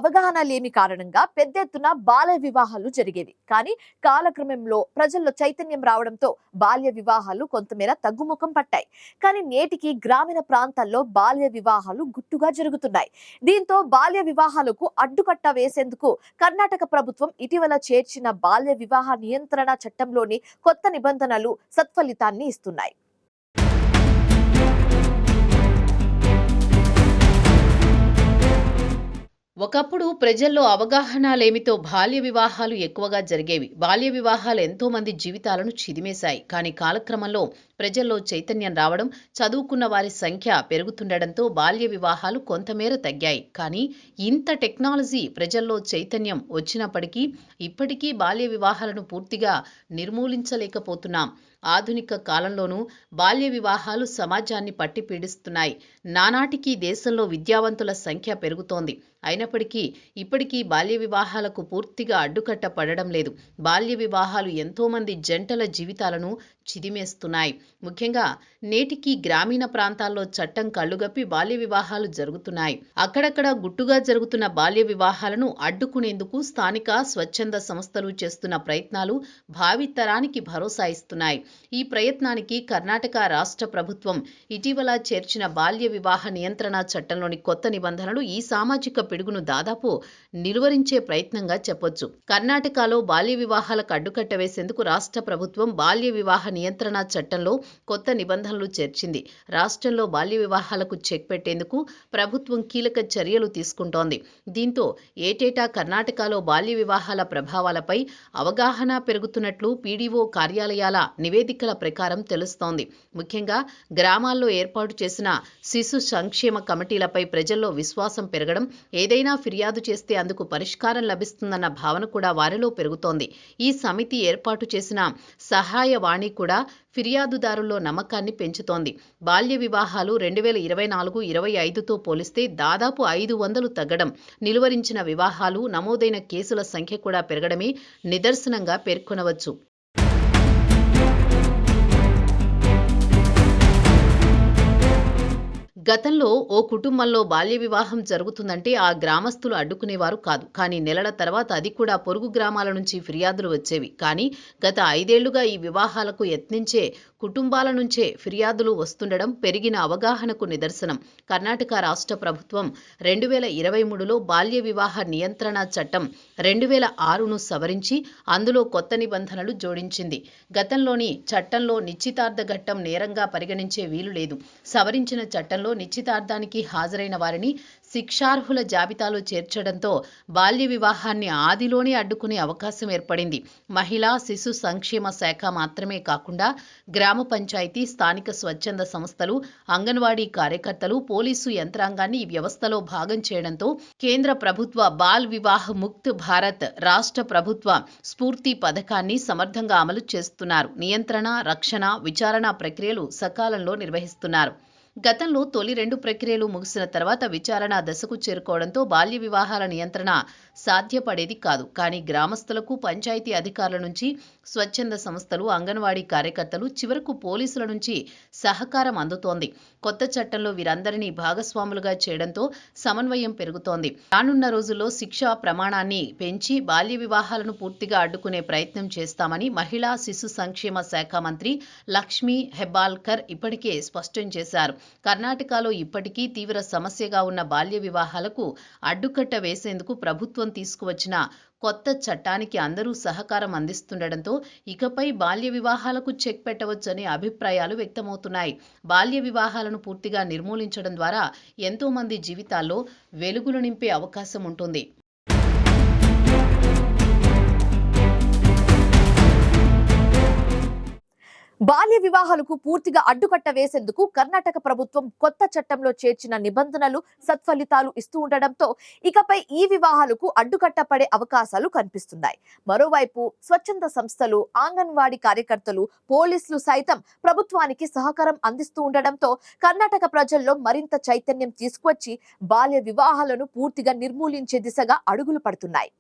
అవగాహన లేని కారణంగా పెద్ద ఎత్తున బాల్య వివాహాలు జరిగేవి. కానీ కాలక్రమంలో ప్రజల్లో చైతన్యం రావడంతో బాల్య వివాహాలు కొంతమేర తగ్గుముఖం పట్టాయి. కానీ నేటికి గ్రామీణ ప్రాంతాల్లో బాల్య వివాహాలు గుట్టుగా జరుగుతున్నాయి. దీంతో బాల్య వివాహాలకు అడ్డుకట్ట వేసేందుకు కర్ణాటక ప్రభుత్వం ఇటీవల చేర్చిన బాల్య వివాహ నియంత్రణ చట్టంలోని కొత్త నిబంధనలు సత్ఫలితాన్ని ఇస్తున్నాయి. ఒకప్పుడు ప్రజల్లో అవగాహన లేమితో బాల్య వివాహాలు ఎక్కువగా జరిగేవి. బాల్య వివాహాలు ఎంతో మంది జీవితాలను చిదిమేశాయి. కానీ కాలక్రమంలో ప్రజల్లో చైతన్యం రావడం, చదువుకున్న వారి సంఖ్య పెరుగుతుండడంతో బాల్య వివాహాలు కొంతమేర తగ్గాయి. కానీ ఇంత టెక్నాలజీ ప్రజల్లో చైతన్యం వచ్చినప్పటికీ ఇప్పటికీ బాల్య వివాహాలను పూర్తిగా నిర్మూలించలేకపోతున్నాం. ఆధునిక కాలంలోనూ బాల్య వివాహాలు సమాజాన్ని పట్టి పీడిస్తున్నాయి. నానాటికి దేశంలో విద్యావంతుల సంఖ్య పెరుగుతోంది. అయినప్పటికీ ఇప్పటికీ బాల్య వివాహాలకు పూర్తిగా అడ్డుకట్ట పడడం లేదు. బాల్య వివాహాలు ఎంతోమంది జంటల జీవితాలను చిదిమేస్తున్నాయి. ముఖ్యంగా నేటికి గ్రామీణ ప్రాంతాల్లో చట్టం కళ్లుగప్పి బాల్య వివాహాలు జరుగుతున్నాయి. అక్కడక్కడ గుట్టుగా జరుగుతున్న బాల్య వివాహాలను అడ్డుకునేందుకు స్థానిక స్వచ్ఛంద సంస్థలు చేస్తున్న ప్రయత్నాలు భావితరానికి భరోసా ఇస్తున్నాయి. ఈ ప్రయత్నానికి కర్ణాటక రాష్ట్ర ప్రభుత్వం ఇటీవల చేర్చిన బాల్య వివాహ నియంత్రణ చట్టంలోని కొత్త నిబంధనలు ఈ సామాజిక పిడుగును దాదాపు నిలువరించే ప్రయత్నంగా చెప్పొచ్చు. కర్ణాటకలో బాల్య వివాహాలకు అడ్డుకట్ట వేసేందుకు రాష్ట్ర ప్రభుత్వం బాల్య వివాహ నియంత్రణ చట్టంలో కొత్త నిబంధనలు చేర్చింది. రాష్ట్రంలో బాల్య వివాహాలకు చెక్ పెట్టేందుకు ప్రభుత్వం కీలక చర్యలు తీసుకుంటోంది. దీంతో ఏటేటా కర్ణాటకలో బాల్య వివాహాల ప్రభావాలపై అవగాహన పెరుగుతున్నట్లు పీడీఓ కార్యాలయాల నివేదికల ప్రకారం తెలుస్తోంది. ముఖ్యంగా గ్రామాల్లో ఏర్పాటు చేసిన శిశు సంక్షేమ కమిటీలపై ప్రజల్లో విశ్వాసం పెరగడం, ఏదైనా ఫిర్యాదు చేస్తే అందుకు పరిష్కారం లభిస్తుందన్న భావన కూడా వారిలో పెరుగుతోంది. ఈ సమితి ఏర్పాటు చేసిన సహాయవాణి కూడా ఫిర్యాదుదారుల్లో నమ్మకాన్ని పెంచుతోంది. బాల్య వివాహాలు 2024-25తో పోలిస్తే దాదాపు 500 తగ్గడం, నిలువరించిన వివాహాలు, నమోదైన కేసుల సంఖ్య కూడా పెరగడమే నిదర్శనంగా పేర్కొనవచ్చు. గతంలో ఓ కుటుంబంలో బాల్య వివాహం జరుగుతుందంటే ఆ గ్రామస్తులు అడ్డుకునేవారు కాదు. కానీ నెలల తర్వాత అది కూడా పొరుగు గ్రామాల నుంచి ఫిర్యాదులు వచ్చేవి. కానీ గత 5 ఏళ్లుగా ఈ వివాహాలకు యత్నించే కుటుంబాల నుంచే ఫిర్యాదులు వస్తుండడం పెరిగిన అవగాహనకు నిదర్శనం. కర్ణాటక రాష్ట్ర ప్రభుత్వం 2023లో బాల్య వివాహ నియంత్రణ చట్టం 2006ను సవరించి అందులో కొత్త నిబంధనలు జోడించింది. గతంలోని చట్టంలో నిశ్చితార్థ ఘట్టం నేరంగా పరిగణించే వీలు లేదు. సవరించిన చట్టంలో నిశ్చితార్థానికి హాజరైన వారిని శిక్షార్హుల జాబితాలో చేర్చడంతో బాల్య వివాహాన్ని ఆదిలోనే అడ్డుకునే అవకాశం ఏర్పడింది. మహిళా శిశు సంక్షేమ శాఖ మాత్రమే కాకుండా గ్రామ పంచాయతీ, స్థానిక స్వచ్ఛంద సంస్థలు, అంగన్వాడీ కార్యకర్తలు, పోలీసు యంత్రాంగాన్ని ఈ వ్యవస్థలో భాగం చేయడంతో కేంద్ర ప్రభుత్వ బాల్ వివాహ్ ముక్త్ భారత్, రాష్ట్ర ప్రభుత్వ స్ఫూర్తి పథకాన్ని సమర్థంగా అమలు చేస్తున్నారు. నియంత్రణ, రక్షణ, విచారణ ప్రక్రియలు సకాలంలో నిర్వహిస్తున్నారు. గతంలో తొలి 2 ప్రక్రియలు ముగిసిన తర్వాత విచారణ దశకు చేరుకోవడంతో బాల్య వివాహాల నియంత్రణ సాధ్యపడేది కాదు. కానీ గ్రామస్తులకు, పంచాయతీ అధికారుల నుంచి, స్వచ్ఛంద సంస్థలు, అంగన్వాడీ కార్యకర్తలు, చివరకు పోలీసుల నుంచి సహకారం అందుతోంది. కొత్త చట్టంలో వీరందరినీ భాగస్వాములుగా చేయడంతో సమన్వయం పెరుగుతోంది. రానున్న రోజుల్లో శిక్షా ప్రమాణాన్ని పెంచి బాల్య వివాహాలను పూర్తిగా అడ్డుకునే ప్రయత్నం చేస్తామని మహిళా శిశు సంక్షేమ శాఖ మంత్రి లక్ష్మీ హెబ్బాల్కర్ ఇప్పటికే స్పష్టం చేశారు. కర్ణాటకలో ఇప్పటికీ తీవ్ర సమస్యగా ఉన్న బాల్య వివాహాలకు అడ్డుకట్ట వేసేందుకు ప్రభుత్వం తీసుకువచ్చిన కొత్త చట్టానికి అందరూ సహకారం అందిస్తుండటంతో ఇకపై బాల్య వివాహాలకు చెక్ పెట్టవచ్చనే అభిప్రాయాలు వ్యక్తమవుతున్నాయి. బాల్య వివాహాలను పూర్తిగా నిర్మూలించడం ద్వారా ఎంతో మంది జీవితాల్లో వెలుగులు నింపే అవకాశం ఉంటుంది. బాల్య వివాహాలకు పూర్తిగా అడ్డుకట్ట వేసేందుకు కర్ణాటక ప్రభుత్వం కొత్త చట్టంలో చేర్చిన నిబంధనలు సత్ఫలితాలు ఇస్తూ ఉండడంతో ఇకపై ఈ వివాహాలకు అడ్డుకట్ట పడే అవకాశాలు కనిపిస్తున్నాయి. మరోవైపు స్వచ్ఛంద సంస్థలు, అంగన్వాడీ కార్యకర్తలు, పోలీసులు సైతం ప్రభుత్వానికి సహకారం అందిస్తూ ఉండడంతో కర్ణాటక ప్రజల్లో మరింత చైతన్యం తీసుకువచ్చి బాల్య వివాహాలను పూర్తిగా నిర్మూలించే దిశగా అడుగులు పడుతున్నాయి.